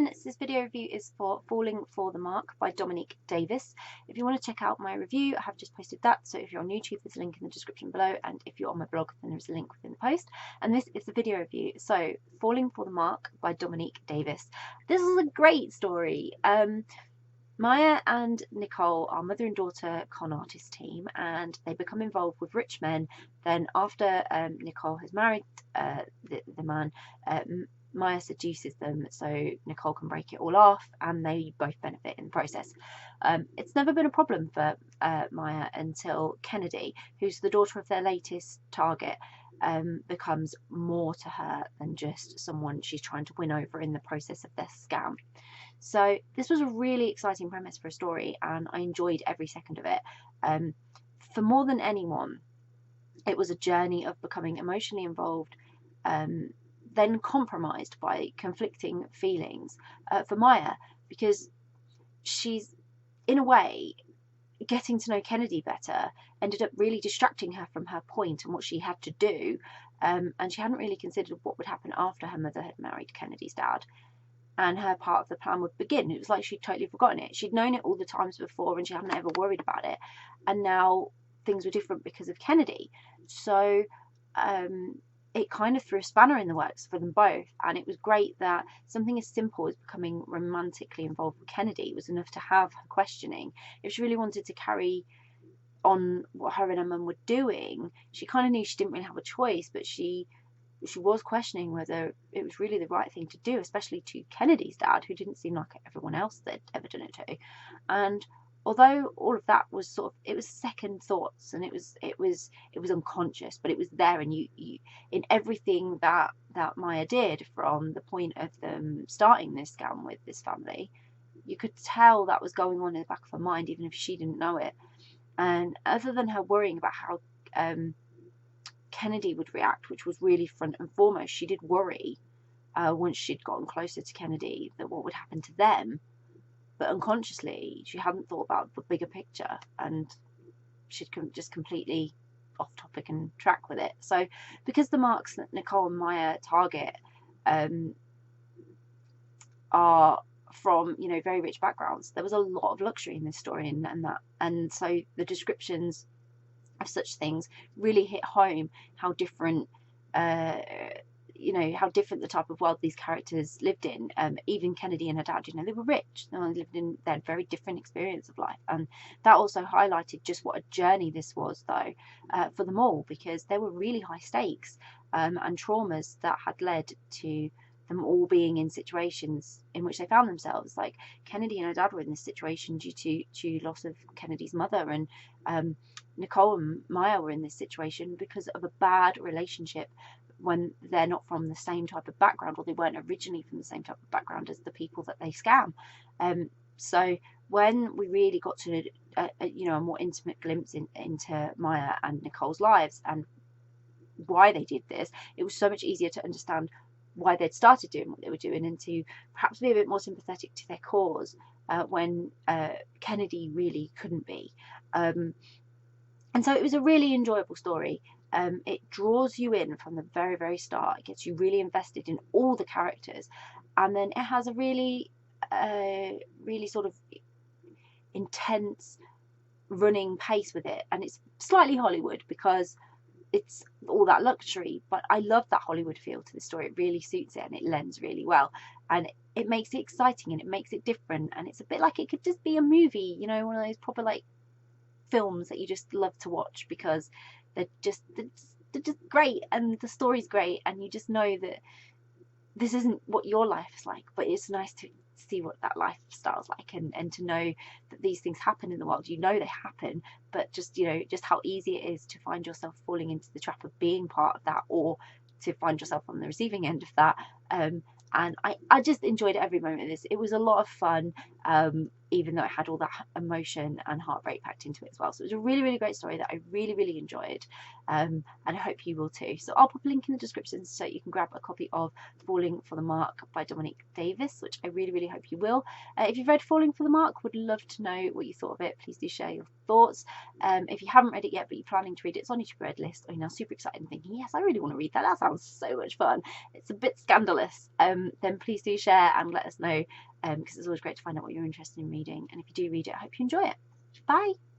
everyone, so this video review is for Falling for the Mark by Dominique Davis. If you want to check out my review, I have just posted that, so if you're on YouTube there's a link in the description below, and if you're on my blog then there's a link within the post. And this is the video review. So Falling for the Mark by Dominique Davis. This is a great story. Maya and Nicole are mother and daughter con artist team, and they become involved with rich men. Then after Nicole has married the man, Maya seduces them so Nicole can break it all off, and they both benefit in the process. It's never been a problem for Maya until Kennedy, who's the daughter of their latest target, becomes more to her than just someone she's trying to win over in the process of their scam. So this was a really exciting premise for a story, and I enjoyed every second of it. For more than anyone, it was a journey of becoming emotionally involved, then compromised by conflicting feelings for Maya, because she's, in a way, getting to know Kennedy better ended up really distracting her from her point and what she had to do, and she hadn't really considered what would happen after her mother had married Kennedy's dad and her part of the plan would begin. It was like she'd totally forgotten it. She'd known it all the times before and she hadn't ever worried about it, and now things were different because of Kennedy. So it kind of threw a spanner in the works for them both, and it was great that something as simple as becoming romantically involved with Kennedy was enough to have her questioning. If she really wanted to carry on what her and her mum were doing, she kind of knew she didn't really have a choice, but she was questioning whether it was really the right thing to do, especially to Kennedy's dad, who didn't seem like everyone else that ever done it to. And although all of that was sort of, it was second thoughts, and it was unconscious, but it was there, and you in everything that Maya did from the point of them starting this scam with this family, you could tell that was going on in the back of her mind, even if she didn't know it. And other than her worrying about how Kennedy would react, which was really front and foremost, she did worry once she'd gotten closer to Kennedy that what would happen to them, but unconsciously she hadn't thought about the bigger picture, and she'd just completely off topic and track with it. So because the marks that Nicole and Maya target are from, you know, very rich backgrounds, there was a lot of luxury in this story, and so the descriptions of such things really hit home how different how different the type of world these characters lived in. Even Kennedy and her dad, you know, they were rich, they lived in their very different experience of life, and that also highlighted just what a journey this was, though, for them all, because there were really high stakes and traumas that had led to them all being in situations in which they found themselves. Like Kennedy and her dad were in this situation due to loss of Kennedy's mother, and Nicole and Maya were in this situation because of a bad relationship when they're not from the same type of background, or they weren't originally from the same type of background as the people that they scam. So when we really got to a more intimate glimpse into Maya and Nicole's lives and why they did this, it was so much easier to understand why they'd started doing what they were doing, and to perhaps be a bit more sympathetic to their cause when Kennedy really couldn't be. And so it was a really enjoyable story. It draws you in from the very, very start. It gets you really invested in all the characters, and then it has a really sort of intense running pace with it, and it's slightly Hollywood because it's all that luxury, but I love that Hollywood feel to the story. It really suits it, and it lends really well, and it makes it exciting, and it makes it different, and it's a bit like it could just be a movie, you know, one of those proper like films that you just love to watch because they're just great, and the story's great, and you just know that this isn't what your life is like, but it's nice to see what that lifestyle's like, and to know that these things happen in the world. You know they happen, but just, you know, just how easy it is to find yourself falling into the trap of being part of that, or to find yourself on the receiving end of that. And I just enjoyed every moment of this. It was a lot of fun. even though it had all that emotion and heartbreak packed into it as well. So it was a really, really great story that I really, really enjoyed, and I hope you will too. So I'll pop a link in the description so you can grab a copy of Falling for the Mark by Dominique Davis, which I really, really hope you will. If you've read Falling for the Mark, would love to know what you thought of it. Please do share your thoughts. If you haven't read it yet but you're planning to read it, it's on your to-read list, or you're now super excited and thinking, yes, I really want to read that, that sounds so much fun, it's a bit scandalous, then please do share and let us know, because it's always great to find out what you're interested in reading. And if you do read it, I hope you enjoy it. Bye.